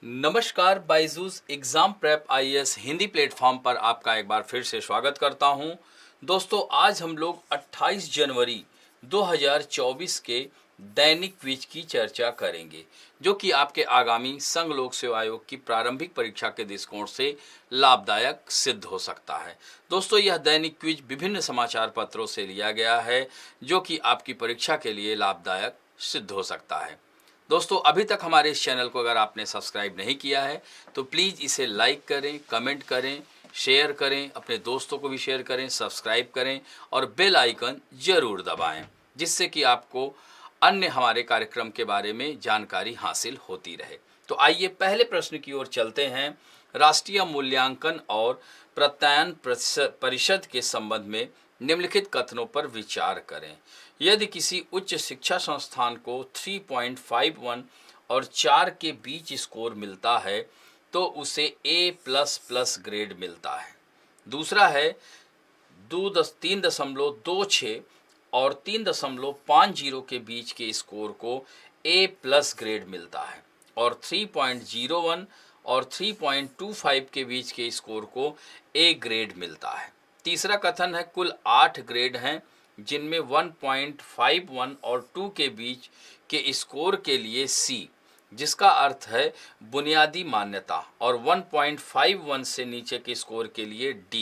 नमस्कार, Byju's exam prep IAS Hindi platform पर आपका एक बार फिर से स्वागत करता हूं। दोस्तों, आज हम लोग 28 जनवरी 2024 के दैनिक क्विज की चर्चा करेंगे, जो कि आपके आगामी संघ लोक सेवा आयोग की प्रारंभिक परीक्षा के दृष्टिकोण से लाभदायक सिद्ध हो सकता है। दोस्तों, यह दैनिक क्विज विभिन्न समाचार पत्रों से लिया गया है, जो कि आपकी परीक्षा के लिए लाभदायक सिद्ध हो सकता है। दोस्तों, अभी तक हमारे इस चैनल को अगर आपने सब्सक्राइब नहीं किया है तो प्लीज़ इसे लाइक करें, कमेंट करें, शेयर करें, अपने दोस्तों को भी शेयर करें, सब्सक्राइब करें और बेल आइकन ज़रूर दबाएं, जिससे कि आपको अन्य हमारे कार्यक्रम के बारे में जानकारी हासिल होती रहे। तो आइए पहले प्रश्न की ओर चलते हैं। राष्ट्रीय मूल्यांकन और प्रत्यायन परिषद के संबंध में निम्नलिखित कथनों पर विचार करें। यदि किसी उच्च शिक्षा संस्थान को 3.51 और 4 के बीच स्कोर मिलता है तो उसे A++ ग्रेड मिलता है। दूसरा है 3.26 और 3.50 के बीच के स्कोर को A+ ग्रेड मिलता है और 3.01 और 3.25 के बीच के स्कोर को A ग्रेड मिलता है। तीसरा कथन है कुल 8 ग्रेड हैं, जिनमें 1.51 और 2 के बीच के स्कोर के लिए C, जिसका अर्थ है बुनियादी मान्यता, और 1.51 से नीचे के स्कोर के लिए D,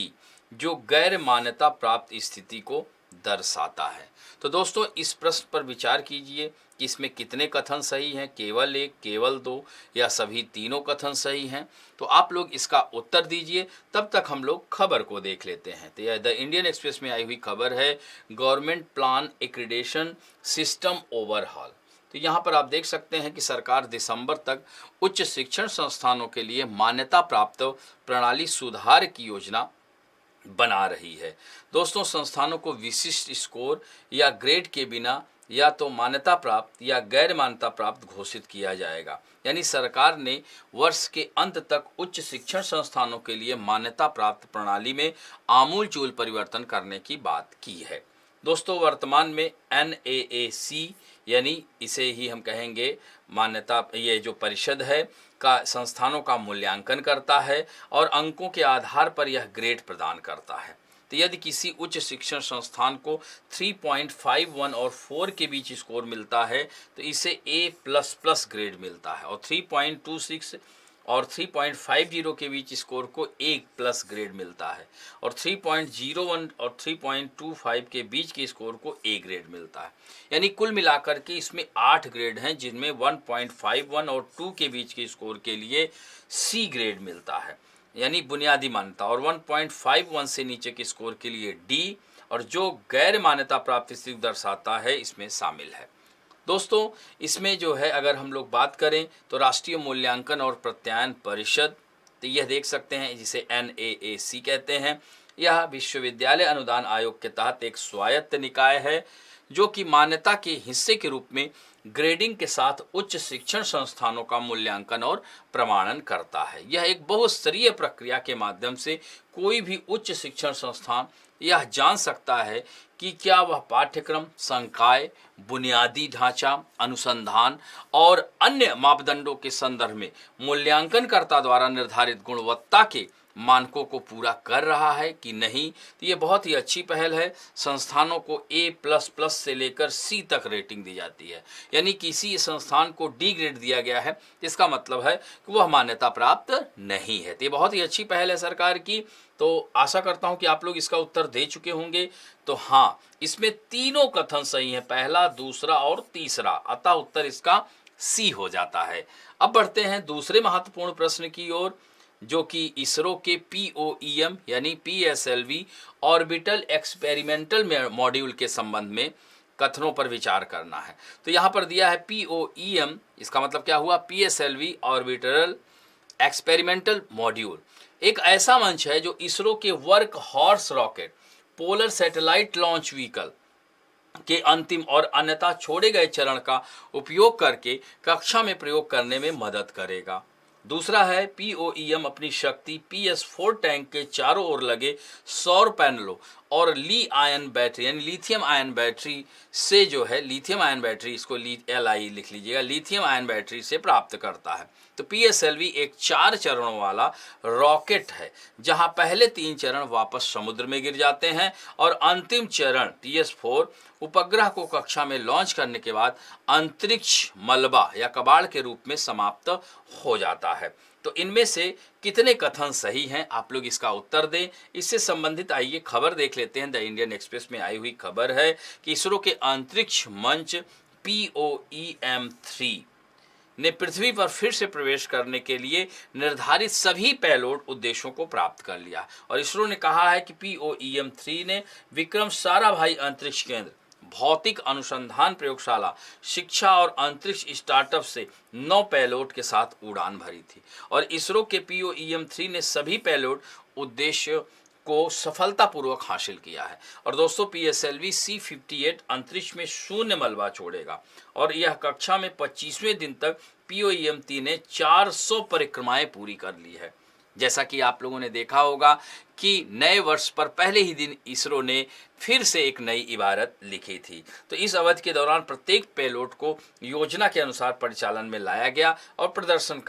जो गैर मान्यता प्राप्त स्थिति को दर्शाता है। तो दोस्तों, इस प्रश्न पर विचार कीजिए कि इसमें कितने कथन सही हैं, केवल एक, केवल दो या सभी तीनों कथन सही हैं। तो आप लोग इसका उत्तर दीजिए, तब तक हम लोग खबर को देख लेते हैं। तो यह द इंडियन एक्सप्रेस में आई हुई खबर है, government plan accreditation system overhaul. तो यहाँ पर आप देख सकते हैं कि सरकार दिसंबर तक उच्च शिक्षण संस्थानों के लिए मान्यता प्राप्त प्रणाली सुधार की योजना बना रही है। दोस्तों, संस्थानों को विशिष्ट स्कोर या ग्रेड के बिना या तो मान्यता प्राप्त या गैर मान्यता प्राप्त घोषित किया जाएगा। यानी सरकार ने वर्ष के अंत तक उच्च शिक्षण संस्थानों के लिए मान्यता प्राप्त प्रणाली में आमूलचूल परिवर्तन करने की बात की है। दोस्तों, वर्तमान में NAAC यानी इसे ही हम कहेंगे मान्यता, ये जो परिषद है का संस्थानों का मूल्यांकन करता है और अंकों के आधार पर यह ग्रेड प्रदान करता है। तो यदि किसी उच्च शिक्षण संस्थान को 3.51 और 4 के बीच स्कोर मिलता है तो इसे A++ ग्रेड मिलता है और 3.26 और 3.50 के बीच स्कोर को A+ ग्रेड मिलता है और 3.01 और 3.25 के बीच के स्कोर को A ग्रेड मिलता है। यानी कुल मिलाकर के इसमें 8 ग्रेड हैं, जिनमें 1.51 और 2 के बीच के स्कोर के लिए C ग्रेड मिलता है, यानी बुनियादी मान्यता, और 1.51 से नीचे के स्कोर के लिए D, और जो गैर मान्यता प्राप्त स्थिति दर्शाता है इसमें शामिल है। दोस्तों, इसमें जो है अगर हम लोग बात करें तो राष्ट्रीय मूल्यांकन और प्रत्यायन परिषद, तो यह देख सकते हैं जिसे NAAC कहते हैं, यह विश्वविद्यालय अनुदान आयोग के तहत एक स्वायत्त निकाय है जो कि मान्यता के हिस्से के रूप में ग्रेडिंग के साथ उच्च शिक्षण संस्थानों का मूल्यांकन और प्रमाणन करता है। यह एक बहुस्तरीय प्रक्रिया के माध्यम से कोई भी उच्च शिक्षण संस्थान यह जान सकता है कि क्या वह पाठ्यक्रम, संकाय, बुनियादी ढांचा, अनुसंधान और अन्य मापदंडों के संदर्भ में मूल्यांकनकर्ता द्वारा निर्धारित गुणवत्ता के मानकों को पूरा कर रहा है कि नहीं। तो ये बहुत ही अच्छी पहल है। संस्थानों को A++ से लेकर C तक रेटिंग दी जाती है, यानी किसी संस्थान को D ग्रेड दिया गया है, इसका मतलब है कि वह मान्यता प्राप्त नहीं है। तो ये बहुत ही अच्छी पहल है सरकार की। तो आशा करता हूं कि आप लोग इसका उत्तर दे चुके होंगे। तो हाँ, इसमें तीनों कथन सही हैं, पहला, दूसरा और तीसरा, अतः उत्तर इसका C हो जाता है। अब बढ़ते हैं दूसरे महत्वपूर्ण प्रश्न की ओर, जो कि इसरो के POEM यानी PSLV ऑर्बिटल एक्सपेरिमेंटल मॉड्यूल के संबंध में कथनों पर विचार करना है। तो यहाँ पर दिया है POEM, इसका मतलब क्या हुआ, PSLV ऑर्बिटल एक्सपेरिमेंटल मॉड्यूल एक ऐसा मंच है जो इसरो के work horse rocket, polar satellite launch vehicle के अंतिम और अन्यथा छोड़े गए चरण का उपयोग करके कक्षा में प्रयोग करने में मदद करेगा। दूसरा है POEM अपनी शक्ति PS4 टैंक के चारों ओर लगे सौर पैनलों और ली आयन बैटरी यानी लिथियम आयन बैटरी से जो है, लिथियम आयन बैटरी, इसको LI लिख लीजिएगा, लिथियम आयन बैटरी से प्राप्त करता है। तो PSLV एक 4 चरणों वाला रॉकेट है, जहां पहले 3 चरण वापस समुद्र में गिर जाते हैं और अंतिम चरण TS4 उपग्रह को कक्षा में लॉन्च करने के बाद अंतरिक्ष मलबा या कबाड़ के रूप में समाप्त हो जाता है। तो इनमें से कितने कथन सही हैं, आप लोग इसका उत्तर दें। इससे संबंधित आइए खबर देख लेते हैं। द इंडियन एक्सप्रेस में आई हुई खबर है कि इसरो के अंतरिक्ष मंच POEM-3 ने पृथ्वी पर फिर से प्रवेश करने के लिए निर्धारित सभी पेलोड उद्देश्यों को प्राप्त कर लिया। और इसरो ने कहा है कि POEM-3 ने विक्रम साराभाई अंतरिक्ष केंद्र, भौतिक अनुसंधान प्रयोगशाला, शिक्षा और अंतरिक्ष स्टार्टअप से 9 पेलोड के साथ उड़ान भरी थी। और इसरो के POEM-3 ने सभी पेलोड उद्देश्य को सफलतापूर्वक हासिल किया है। और दोस्तों, PSLV C-58 अंतरिक्ष में शून्य मलबा छोड़ेगा और यह कक्षा में 25वें दिन तक POEM-3 ने 400 परिक्रमाएं पूरी कर ली है। जैसा कि आप लोगों ने देखा होगा कि नए वर्ष पर पहले ही दिन इसरो ने फिर से एक नई इबारत लिखी थी। तो इस अवधि के दौरान प्रत्येक पेलोड को योजना के अनुसार परिचालन में लाया गया और प्रदर्शन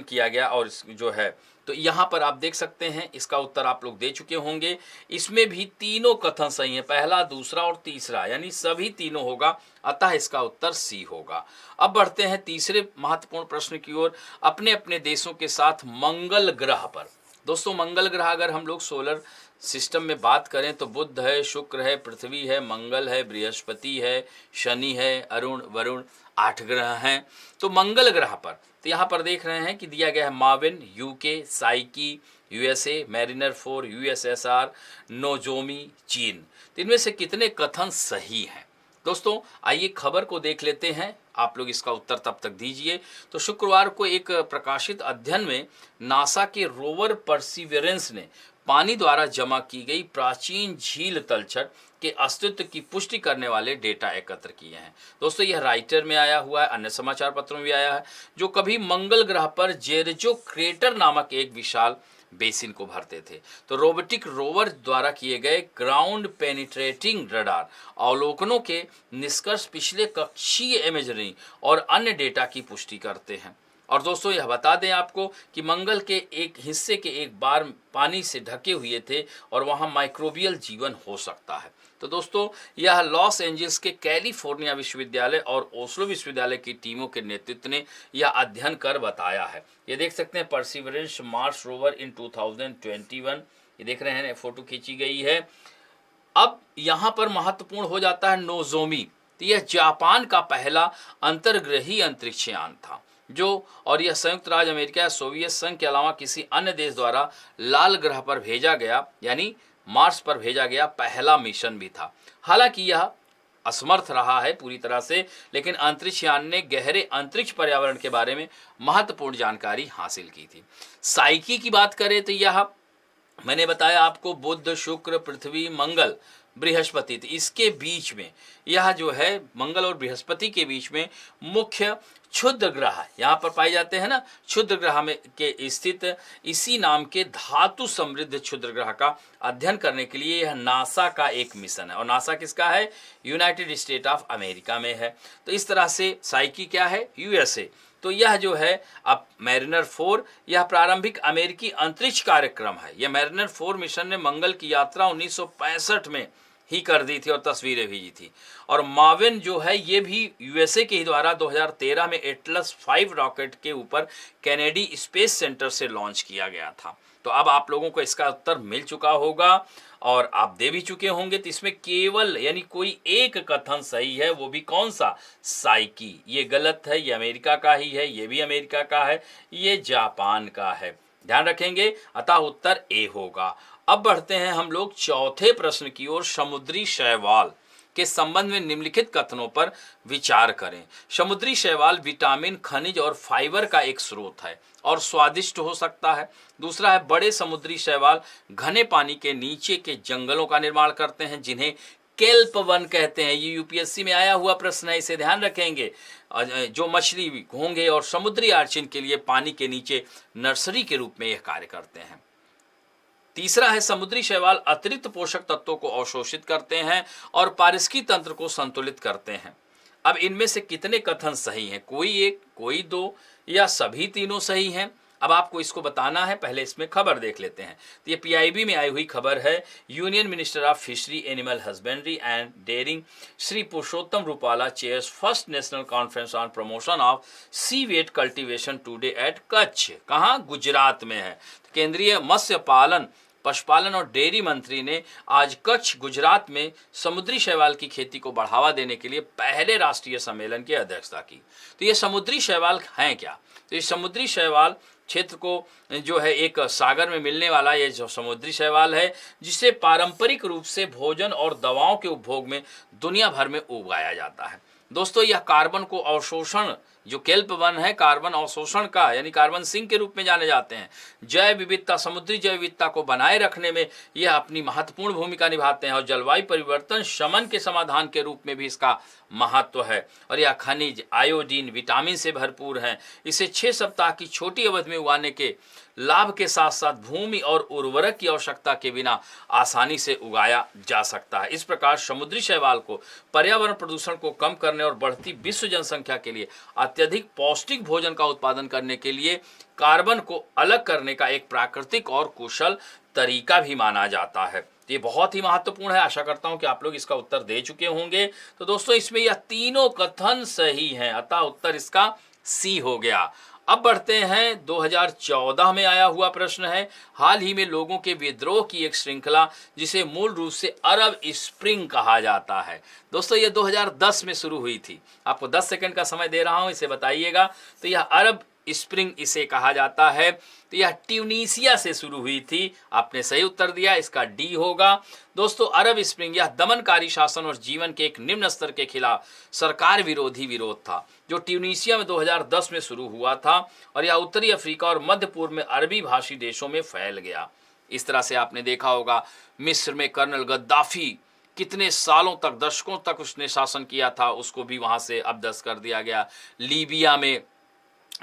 किया गया। और जो है, तो यहाँ पर आप देख सकते हैं, इसका उत्तर आप लोग दे चुके होंगे। इसमें भी तीनों कथन सही हैं, पहला, दूसरा और तीसरा, यानी सभी तीनों होगा, अतः इसका उत्तर C होगा। अब बढ़ते हैं तीसरे महत्वपूर्ण प्रश्न की ओर। अपने अपने देशों के साथ मंगल ग्रह पर, दोस्तों मंगल ग्रह अगर हम लोग सोलर सिस्टम में बात करें तो बुध है, शुक्र है, पृथ्वी है, मंगल है, बृहस्पति है, शनि है, अरुण, वरुण, 8 ग्रह हैं। तो मंगल ग्रह पर तो यहाँ पर देख रहे हैं कि दिया गया है Mauvin UK, psyche USA, mariner 4 USSR, Nozomi चीन। तो इनमें से कितने कथन सही हैं? दोस्तों आइए खबर को देख लेते हैं, आप लोग इसका उत्तर तब तक दीजिए। तो शुक्रवार को एक प्रकाशित अध्ययन में नासा के रोवर परसिवरेंस ने पानी द्वारा जमा की गई प्राचीन झील तलछट के अस्तित्व की पुष्टि करने वाले डेटा एकत्र किए हैं। दोस्तों यह राइटर में आया हुआ है, अन्य समाचार पत्रों में भी आया है, जो कभी मंगल ग्रह पर जेरेजो क्रेटर नामक एक विशाल बेसिन को भरते थे। तो रोबोटिक रोवर द्वारा किए गए ग्राउंड पेनिट्रेटिंग रडार अवलोकनों के निष्कर्ष पिछले कक्षीय इमेजरी और अन्य डेटा की पुष्टि करते हैं। और दोस्तों यह बता दें आपको कि मंगल के एक हिस्से के एक बार पानी से ढके हुए थे और वहां माइक्रोबियल जीवन हो सकता है। तो दोस्तों यह लॉस एंजल्स के कैलिफोर्निया विश्वविद्यालय और ओस्लो विश्वविद्यालय की टीमों के नेतृत्व ने यह अध्ययन कर बताया है। ये देख सकते हैं परसिवरेंस मार्स रोवर इन 2021, ये देख रहे हैं, फोटो खींची गई है। अब यहाँ पर महत्वपूर्ण हो जाता है नोजोमी। तो यह जापान का पहला अंतर्ग्रही अंतरिक्ष यान था और यह संयुक्त राज्य अमेरिका या सोवियत संघ के अलावा किसी अन्य देश द्वारा लाल ग्रह पर भेजा गया, यानी मार्स पर भेजा गया पहला मिशन भी था। हालांकि यह असमर्थ रहा है पूरी तरह से, लेकिन अंतरिक्ष यान ने गहरे अंतरिक्ष पर्यावरण के बारे में महत्वपूर्ण जानकारी हासिल की थी। साइकी की बात करें तो यह मैंने बताया आपको बुध, शुक्र, पृथ्वी, मंगल, बृहस्पति, तो इसके बीच में यह जो है मंगल और बृहस्पति के बीच में मुख्य क्षुद्र ग्रह यहाँ पर पाए जाते हैं ना। क्षुद्र ग्रह में के स्थित इसी नाम के धातु समृद्ध क्षुद्र ग्रह का अध्ययन करने के लिए यह नासा का एक मिशन है। और नासा किसका है? यूनाइटेड स्टेट ऑफ अमेरिका में है। तो इस तरह से साइकी क्या है? USA। तो यह जो है अब मैरिनर 4 यह प्रारंभिक अमेरिकी अंतरिक्ष कार्यक्रम है। यह मैरिनर 4 मिशन ने मंगल की यात्रा 1965 में ही कर दी थी और तस्वीरें भेजी थी। और माविन जो है ये भी USA के ही द्वारा 2013 में एटलस 5 रॉकेट के ऊपर कैनेडी स्पेस सेंटर से लॉन्च किया गया था। तो अब आप लोगों को इसका उत्तर मिल चुका होगा और आप दे भी चुके होंगे। तो इसमें केवल यानी कोई एक कथन सही है, वो भी कौन सा? साइकी। ये गलत है, ये अमेरिका का ही है, ये भी अमेरिका का है, ये जापान का है, ध्यान रखेंगे। अतः उत्तर A होगा। अब बढ़ते हैं हम लोग चौथे प्रश्न की ओर। समुद्री शैवाल के संबंध में निम्नलिखित कथनों पर विचार करें। समुद्री शैवाल विटामिन, खनिज और फाइबर का एक स्रोत है और स्वादिष्ट हो सकता है। दूसरा है बड़े समुद्री शैवाल घने पानी के नीचे के जंगलों का निर्माण करते हैं, जिन्हें केल्प वन कहते हैं। ये UPSC में आया हुआ प्रश्न है, इसे ध्यान रखेंगे। जो मछली, घोंघे और समुद्री आर्चिन के लिए पानी के नीचे नर्सरी के रूप में यह कार्य करते हैं। तीसरा है समुद्री शैवाल अतिरिक्त पोषक तत्वों को अवशोषित करते हैं और पारिस्थितिकी तंत्र को संतुलित करते हैं। अब इनमें से कितने कथन सही हैं? कोई एक, कोई दो या सभी तीनों सही हैं? अब आपको इसको बताना है। पहले इसमें खबर देख लेते हैं। तो ये पीआईबी में आई हुई खबर है। Union Minister of fishery, animal husbandry and dairying Shri Purushottam Rupala chairs first national conference on promotion of seaweed cultivation today at Kutch. कहाँ? गुजरात में है। तो केंद्रीय मत्स्य पालन, पशुपालन और डेयरी मंत्री ने आज कच्छ, गुजरात में समुद्री शैवाल की खेती को बढ़ावा देने के लिए पहले राष्ट्रीय सम्मेलन की अध्यक्षता की। तो ये समुद्री शैवाल हैं क्या? तो ये समुद्री शैवाल क्षेत्र को जो है एक सागर में मिलने वाला ये जो समुद्री शैवाल है, जिसे पारंपरिक रूप से भोजन और दवाओं के उपभोग में दुनिया भर में उगाया जाता है। दोस्तों, यह कार्बन को अवशोषण, जो केल्प वन है, कार्बन अवशोषण का यानी कार्बन सिंक के रूप में जाने जाते हैं। जैव विविधता, समुद्री जैव विविधता को बनाए रखने में यह अपनी महत्वपूर्ण भूमिका निभाते हैं और जलवायु परिवर्तन शमन के समाधान के रूप में भी इसका महत्व है। और यह खनिज, आयोडीन, विटामिन से भरपूर है। इसे 6 सप्ताह की छोटी अवधि में उगाने के लाभ के साथ साथ भूमि और उर्वरक की आवश्यकता के बिना आसानी से उगाया जा सकता है। इस प्रकार समुद्री शैवाल को पर्यावरण प्रदूषण को कम करने और बढ़ती विश्व जनसंख्या के लिए अत्यधिक पौष्टिक भोजन का उत्पादन करने के लिए कार्बन को अलग करने का एक प्राकृतिक और कुशल तरीका भी माना जाता है। ये बहुत ही महत्वपूर्ण है। आशा करता हूं कि आप लोग इसका उत्तर दे चुके होंगे। तो दोस्तों, इसमें यह तीनों कथन सही हैं, अतः उत्तर इसका सी हो गया। अब बढ़ते हैं 2014 में आया हुआ प्रश्न है। हाल ही में लोगों के विद्रोह की एक श्रृंखला, जिसे मूल रूप से अरब स्प्रिंग कहा जाता है। दोस्तों, ये 2010 में शुरू हुई थी। आपको 10 सेकंड का समय दे रहा हूं, इसे बताइएगा। तो यह अरब स्प्रिंग इसे कहा जाता है। तो यह ट्यूनीसिया से शुरू हुई थी। आपने सही उत्तर दिया, इसका डी होगा। दोस्तों, अरब स्प्रिंग यह दमनकारी शासन और जीवन के एक निम्न स्तर के खिलाफ सरकार विरोधी विरोध था, जो ट्यूनीसिया में 2010 में शुरू हुआ था और यह उत्तरी अफ्रीका और मध्य पूर्व में अरबी भाषी देशों में फैल गया। इस तरह से आपने देखा होगा, मिस्र में कर्नल गद्दाफी कितने सालों तक, दशकों तक उसने शासन किया था, उसको भी वहां से अबदस्त कर दिया गया। लीबिया में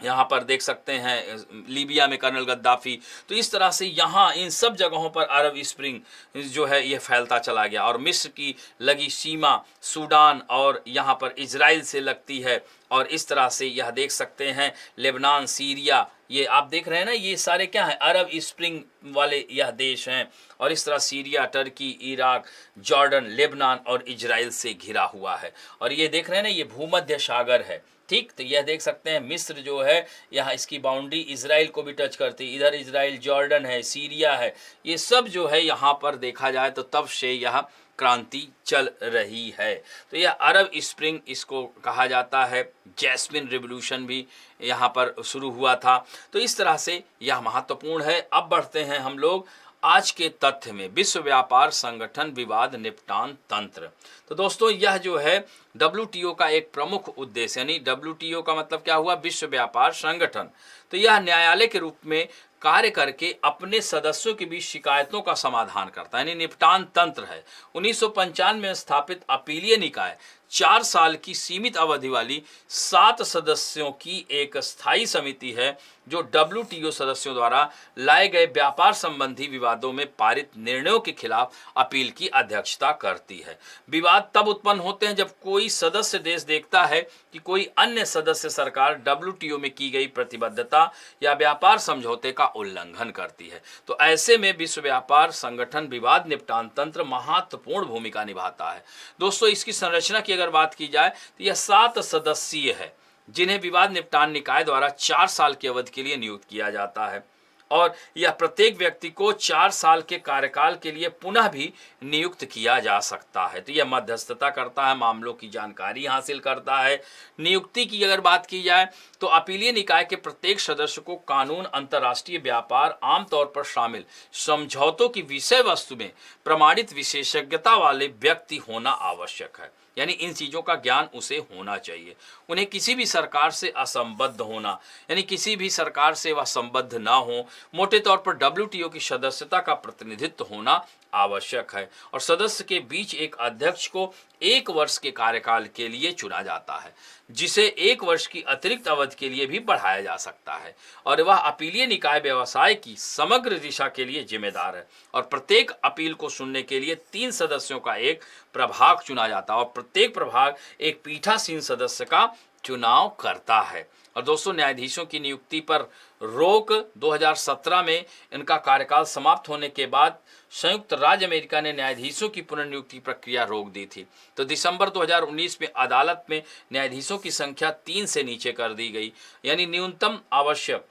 यहाँ पर देख सकते हैं, लीबिया में कर्नल गद्दाफी। तो इस तरह से यहाँ इन सब जगहों पर अरब स्प्रिंग जो है ये फैलता चला गया। और मिस्र की लगी सीमा सूडान और यहाँ पर इजराइल से लगती है। और इस तरह से यह देख सकते हैं लेबनान, सीरिया, ये आप देख रहे हैं ना, ये सारे क्या हैं? अरब स्प्रिंग वाले यह देश हैं। और इस तरह Syria, Turkey, Iraq, Jordan, Lebanon और इजराइल से घिरा हुआ है। और ये देख रहे हैं ना, ये भूमध्य सागर है। ठीक, तो यह देख सकते हैं मिस्र जो है, यहाँ इसकी बाउंड्री इजराइल को भी टच करती है। इधर इजराइल, जॉर्डन है, सीरिया है, ये सब जो है यहाँ पर देखा जाए तो तब से यह क्रांति चल रही है। तो यह अरब स्प्रिंग इसको कहा जाता है। जैस्मिन रिवॉल्यूशन भी यहाँ पर शुरू हुआ था। तो इस तरह से यह महत्वपूर्ण है। अब बढ़ते हैं हम लोग आज के तथ्य में, विश्व व्यापार संगठन विवाद निपटान तंत्र। तो दोस्तों, यह जो है WTO का एक प्रमुख उद्देश्य, यानी WTO का मतलब क्या हुआ? विश्व व्यापार संगठन। तो यह न्यायालय के रूप में कार्य करके अपने सदस्यों के बीच शिकायतों का समाधान करता है, यानी निपटान तंत्र है। 1995 में स्थापित अपीलीय निकाय 4 साल की सीमित अवधि वाली 7 सदस्यों की एक स्थायी समिति है, जो WTO सदस्यों द्वारा लाए गए व्यापार संबंधी विवादों में पारित निर्णयों के खिलाफ अपील की अध्यक्षता करती है। विवाद तब उत्पन्न होते हैं जब कोई सदस्य देश देखता है कि कोई अन्य सदस्य सरकार WTO में की गई प्रतिबद्धता या व्यापार समझौते का उल्लंघन करती है। तो ऐसे में विश्व व्यापार संगठन विवाद निपटान तंत्र महत्वपूर्ण भूमिका निभाता है। दोस्तों, इसकी संरचना की अगर बात की जाए तो यह 7 सदस्यीय है, जिन्हें विवाद निपटान निकाय द्वारा 4 साल की अवधि के लिए नियुक्त किया जाता है। और यह प्रत्येक व्यक्ति को 4 साल के कार्यकाल के लिए पुनः भी नियुक्त किया जा सकता है। तो यह मध्यस्थता करता है, मामलों की जानकारी हासिल करता है। नियुक्ति की अगर बात की जाए तो अपीलीय निकाय के प्रत्येक सदस्य को कानून, अंतर्राष्ट्रीय व्यापार, आमतौर पर शामिल समझौतों की विषय वस्तु में प्रमाणित विशेषज्ञता वाले व्यक्ति होना आवश्यक है, यानी इन चीज़ों का ज्ञान उसे होना चाहिए। उन्हें किसी भी सरकार से असंबद्ध होना, यानी किसी भी सरकार से वह संबद्ध ना हो। मोटे तौर पर WTO की सदस्यता का प्रतिनिधित्व होना आवश्यक है और सदस्य के बीच एक अध्यक्ष को 1 वर्ष के कार्यकाल के लिए चुना जाता है, जिसे 1 वर्ष की अतिरिक्त अवधि के लिए भी बढ़ाया जा सकता है और वह अपीलीय निकाय व्यवसाय की समग्र दिशा के लिए जिम्मेदार है और प्रत्येक अपील को सुनने के लिए 3 सदस्यों का एक प्रभाग चुना जाता है और प्रत्येक प्रभाग एक पीठासीन सदस्य का चुनाव करता है। और दोस्तों, न्यायाधीशों की नियुक्ति पर रोक 2017 में इनका कार्यकाल समाप्त होने के बाद संयुक्त राज्य अमेरिका ने न्यायाधीशों की पुनर्नियुक्ति प्रक्रिया रोक दी थी। तो दिसंबर 2019 में अदालत में न्यायाधीशों की संख्या 3 से नीचे कर दी गई, यानी न्यूनतम आवश्यक।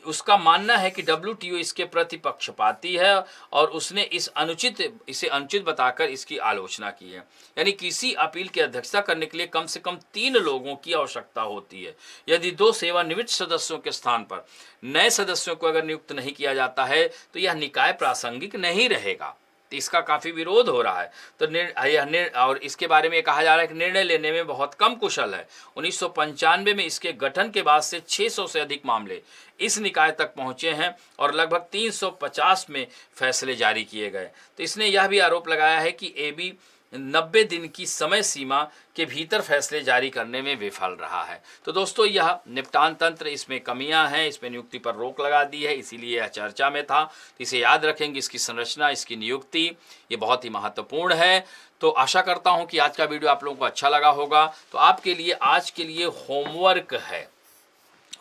उसका मानना है कि WTO इसके प्रति पक्षपाती है और उसने इसे अनुचित बताकर इसकी आलोचना की है। यानी किसी अपील की अध्यक्षता करने के लिए कम से कम 3 लोगों की आवश्यकता होती है। यदि 2 सेवानिवृत्त सदस्यों के स्थान पर नए सदस्यों को अगर नियुक्त नहीं किया जाता है तो यह निकाय प्रासंगिक नहीं रहेगा। तो इसका काफ़ी विरोध हो रहा है। तो और इसके बारे में कहा जा रहा है कि निर्णय लेने में बहुत कम कुशल है। 1995 में इसके गठन के बाद से 600 से अधिक मामले इस निकाय तक पहुंचे हैं और लगभग 350 में फैसले जारी किए गए। तो इसने यह भी आरोप लगाया है कि AB 90 दिन की समय सीमा के भीतर फैसले जारी करने में विफल रहा है। तो दोस्तों, यह निपटान तंत्र, इसमें कमियां हैं, इसमें नियुक्ति पर रोक लगा दी है, इसीलिए यह चर्चा में था। तो इसे याद रखेंगे, इसकी संरचना, इसकी नियुक्ति, ये बहुत ही महत्वपूर्ण है। तो आशा करता हूं कि आज का वीडियो आप लोगों को अच्छा लगा होगा। तो आपके लिए आज के लिए होमवर्क है,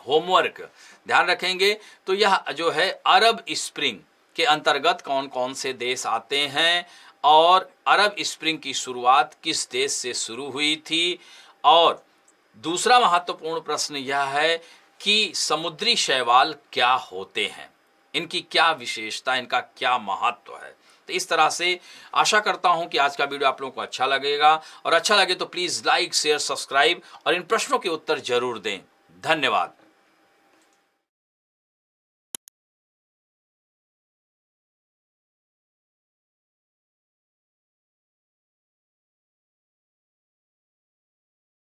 होमवर्क ध्यान रखेंगे। तो यह जो है अरब स्प्रिंग के अंतर्गत कौन कौन से देश आते हैं और अरब स्प्रिंग की शुरुआत किस देश से शुरू हुई थी, और दूसरा महत्वपूर्ण प्रश्न यह है कि समुद्री शैवाल क्या होते हैं, इनकी क्या विशेषता, इनका क्या महत्व है। तो इस तरह से आशा करता हूं कि आज का वीडियो आप लोगों को अच्छा लगेगा और अच्छा लगे तो प्लीज़ लाइक, शेयर, सब्सक्राइब और इन प्रश्नों के उत्तर जरूर दें। धन्यवाद।